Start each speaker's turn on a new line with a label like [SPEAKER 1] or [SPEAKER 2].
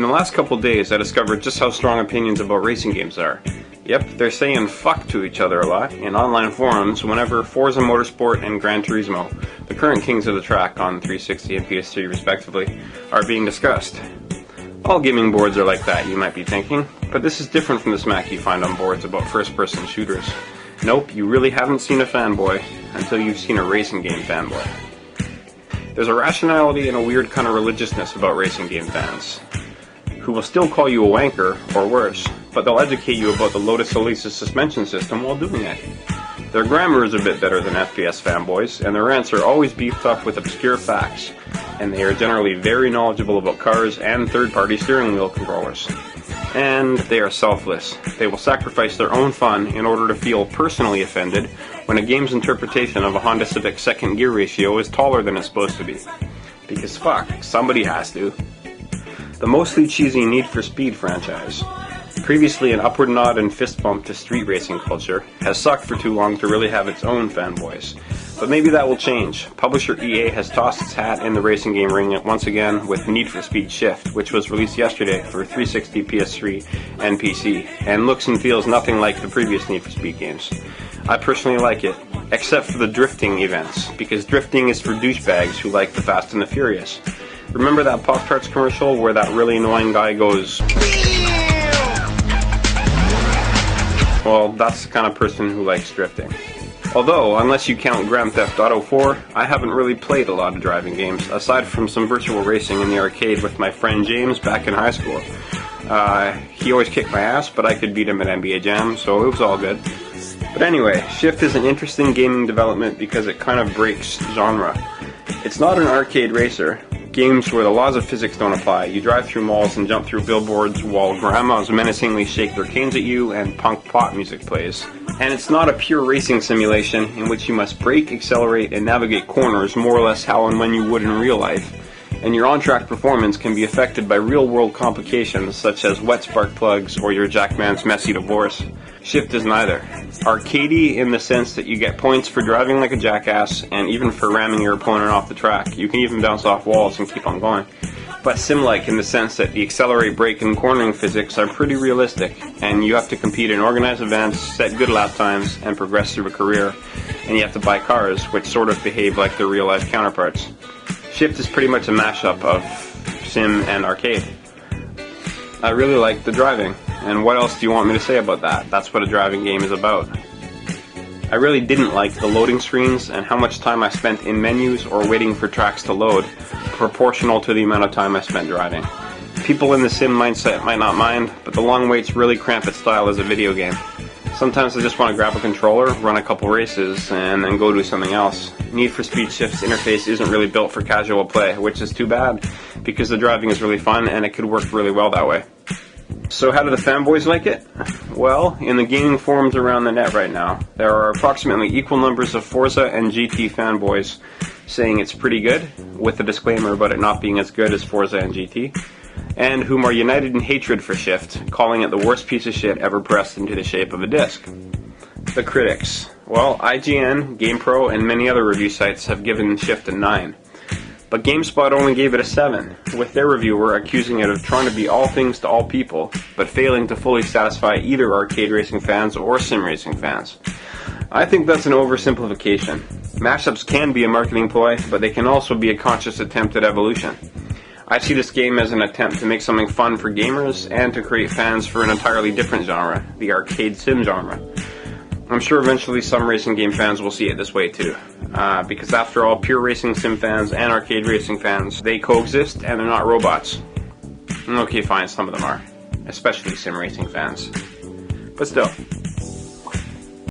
[SPEAKER 1] In the last couple days, I discovered just how strong opinions about racing games are. Yep, they're saying fuck to each other a lot in online forums whenever Forza Motorsport and Gran Turismo, the current kings of the track on 360 and PS3 respectively, are being discussed. All gaming boards are like that, you might be thinking, but this is different from the smack you find on boards about first-person shooters. Nope, you really haven't seen a fanboy until you've seen a racing game fanboy. There's a rationality and a weird kind of religiousness about racing game fans, who will still call you a wanker, or worse, but they'll educate you about the Lotus Elisa suspension system while doing it. Their grammar is a bit better than FPS fanboys, and their rants are always beefed up with obscure facts, and they are generally very knowledgeable about cars and third-party steering wheel controllers. And they are selfless. They will sacrifice their own fun in order to feel personally offended when a game's interpretation of a Honda Civic second gear ratio is taller than it's supposed to be. Because fuck, somebody has to. The mostly cheesy Need for Speed franchise, previously an upward nod and fist bump to street racing culture, has sucked for too long to really have its own fanboys. But maybe that will change. Publisher EA has tossed its hat in the racing game ring once again with Need for Speed Shift, which was released yesterday for 360, PS3, and PC, and looks and feels nothing like the previous Need for Speed games. I personally like it, except for the drifting events, because drifting is for douchebags who like the Fast and the Furious. Remember that Pop-Tarts commercial where that really annoying guy goes... Well, that's the kind of person who likes drifting. Although, unless you count Grand Theft Auto 4, I haven't really played a lot of driving games, aside from some virtual racing in the arcade with my friend James back in high school. He always kicked my ass, but I could beat him at NBA Jam, so it was all good. But anyway, Shift is an interesting gaming development because it kind of breaks genre. It's not an arcade racer. Games where the laws of physics don't apply. You drive through malls and jump through billboards while grandmas menacingly shake their canes at you and punk pop music plays. And it's not a pure racing simulation in which you must brake, accelerate, and navigate corners more or less how and when you would in real life. And your on-track performance can be affected by real-world complications such as wet spark plugs or your jackman's messy divorce. Shift is neither. Arcadey in the sense that you get points for driving like a jackass and even for ramming your opponent off the track. You can even bounce off walls and keep on going. But sim-like in the sense that the accelerate, brake, and cornering physics are pretty realistic, and you have to compete in organized events, set good lap times, and progress through a career. And you have to buy cars, which sort of behave like their real-life counterparts. Shift is pretty much a mashup of sim and arcade. I really like the driving, and what else do you want me to say about that? That's what a driving game is about. I really didn't like the loading screens and how much time I spent in menus or waiting for tracks to load, proportional to the amount of time I spent driving. People in the sim mindset might not mind, but the long waits really cramp its style as a video game. Sometimes I just want to grab a controller, run a couple races, and then go do something else. Need for Speed Shift's interface isn't really built for casual play, which is too bad, because the driving is really fun and it could work really well that way. So how do the fanboys like it? Well, in the gaming forums around the net right now, there are approximately equal numbers of Forza and GT fanboys saying it's pretty good, with a disclaimer about it not being as good as Forza and GT, and whom are united in hatred for Shift, calling it the worst piece of shit ever pressed into the shape of a disc. The critics. Well, IGN, GamePro, and many other review sites have given Shift a 9. But Gamespot only gave it a 7, with their reviewer accusing it of trying to be all things to all people, but failing to fully satisfy either arcade racing fans or sim racing fans. I think that's an oversimplification. Mashups can be a marketing ploy, but they can also be a conscious attempt at evolution. I see this game as an attempt to make something fun for gamers and to create fans for an entirely different genre, the arcade sim genre. I'm sure eventually some racing game fans will see it this way too. Because after all, pure racing sim fans and arcade racing fans, they coexist and they're not robots. Okay, fine, some of them are. Especially sim racing fans. But still.